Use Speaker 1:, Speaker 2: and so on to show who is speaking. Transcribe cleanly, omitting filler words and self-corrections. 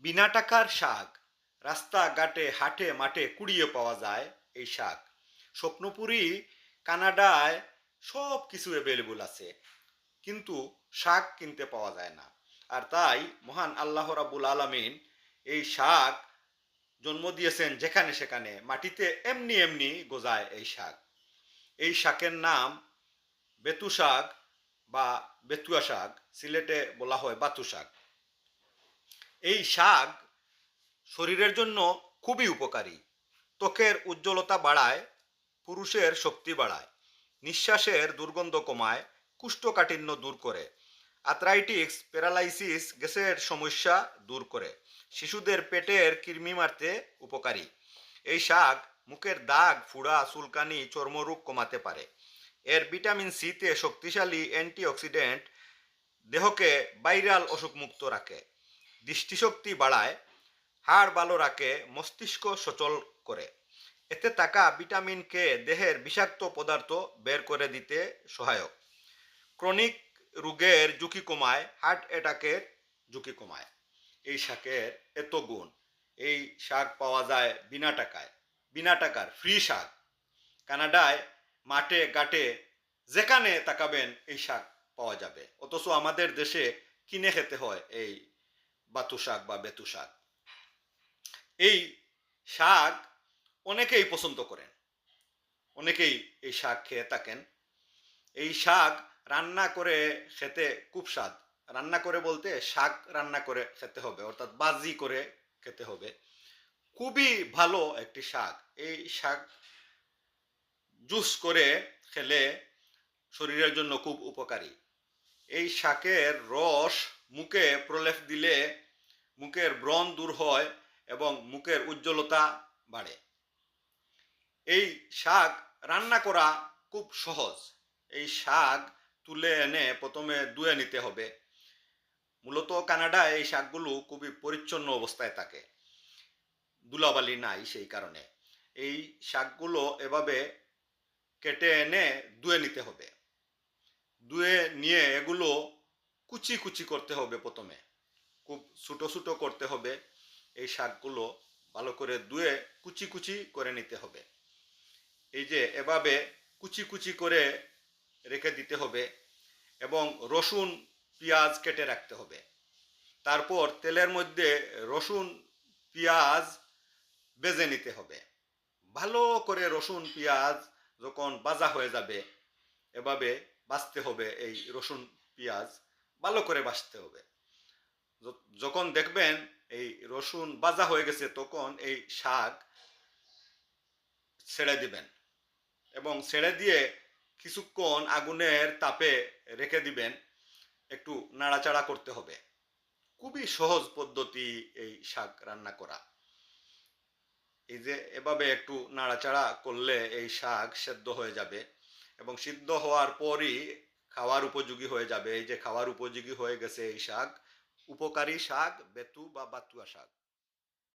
Speaker 1: বিনা টাকার শাক রাস্তাঘাটে হাটে মাঠে কুড়িয়ে পাওয়া যায় এই শাক। স্বপ্নপুরী কানাডায় সব কিছু অ্যাভেলেবল আছে, কিন্তু শাক কিনতে পাওয়া যায় না। আর তাই মহান আল্লাহ রাব্বুল আলামিন এই শাক জন্ম দিয়েছেন যেখানে সেখানে, মাটিতে এমনি এমনি গজায় এই শাক। এই শাকের নাম বেতু শাক বা বেতুয়া শাক, সিলেটে বলা হয় বাতু শাক। এই শাক শরীরের জন্য খুবই উপকারী। ত্বকের উজ্জ্বলতা বাড়ায়, পুরুষের শক্তি বাড়ায়, নিঃশ্বাসের দুর্গন্ধ কমায়, কুষ্ঠকাঠিন্য দূর করে, আর্থ্রাইটিস প্যারালাইসিস গ্যাসের সমস্যা দূর করে, শিশুদের পেটের কৃমি মারতে উপকারী। এই শাক মুখের দাগ ফুড়া চুলকানি চর্মরোগ কমাতে পারে। এর ভিটামিন সিতে শক্তিশালী অ্যান্টিঅক্সিডেন্ট দেহকে ভাইরাল অসুখমুক্ত রাখে, দৃষ্টিশক্তি বাড়ায়, হাড় ভালো রাখে, মস্তিষ্ক সচল করে। এতে থাকা ভিটামিন কে দেহের বিষাক্ত পদার্থ বের করে দিতে সহায়ক। ক্রনিক রোগের ঝুঁকি কমায়, হার্ট অ্যাটাকের ঝুঁকি কমায়। এই শাকের এত গুণ। এই শাক পাওয়া যায় বিনা টাকায়, বিনা টাকার ফ্রি শাক। কানাডায় মাঠে ঘাটে যেখানে তাকাবেন এই শাক পাওয়া যাবে, অথচ আমাদের দেশে কিনে খেতে হয় এই বাতু শাক বা বেতু শাক। এই শাক অনেকেই পছন্দ করেন, অনেকেই এই শাক খেয়ে থাকেন। এই শাক রান্না করে খেতে খুব স্বাদ। রান্না করে বলতে শাক রান্না করে খেতে হবে, অর্থাৎ বাজি করে খেতে হবে। খুবই ভালো একটি শাক। এই শাক জুস করে খেলে শরীরের জন্য খুব উপকারী। এই শাকের রস মুখে প্রলেপ দিলে মুখের ব্রণ দূর হয় এবং মুখের উজ্জ্বলতা বাড়ে। এই শাক রান্না করা খুব সহজ। এই শাক তুলে এনে প্রথমে ধুয়ে নিতে হবে। মূলত কানাডায় এই শাকগুলো খুবই পরিচ্ছন্ন অবস্থায় থাকে, ধুলাবালি নাই সেই কারণে। এই শাকগুলো এভাবে কেটে এনে ধুয়ে নিতে হবে। ধুয়ে নিয়ে এগুলো কুচি কুচি করতে হবে প্রথমে, খুব ছোটো ছোটো করতে হবে। এই শাকগুলো ভালো করে ধুয়ে কুচি কুচি করে নিতে হবে। এই যে এভাবে কুচি কুচি করে রেখে দিতে হবে এবং রসুন পেঁয়াজ কেটে রাখতে হবে। তারপর তেলের মধ্যে রসুন পেঁয়াজ ভেজে নিতে হবে। ভালো করে রসুন পেঁয়াজ যখন ভাজা হয়ে যাবে, এভাবে ভাজতে হবে। এই রসুন পেঁয়াজ ভালো করে ভাজতে হবে। যখন দেখবেন এই রসুন ভাজা হয়ে গেছে, তখন এই শাক ছেড়ে দিবেন এবং ছেড়ে দিয়ে কিছুক্ষণ আগুনের তাপে রেখে দিবেন। একটু নাড়াচাড়া করতে হবে। খুবই সহজ পদ্ধতি এই শাক রান্না করা। এই যে এভাবে একটু নাড়াচাড়া করলে এই শাক সেদ্ধ হয়ে যাবে এবং সিদ্ধ হওয়ার পরই খাওয়ার উপযোগী হয়ে যাবে। এই যে খাওয়ার উপযোগী হয়ে গেছে এই শাক, উপকারী শাক বেতু বা বাতুয়া শাক।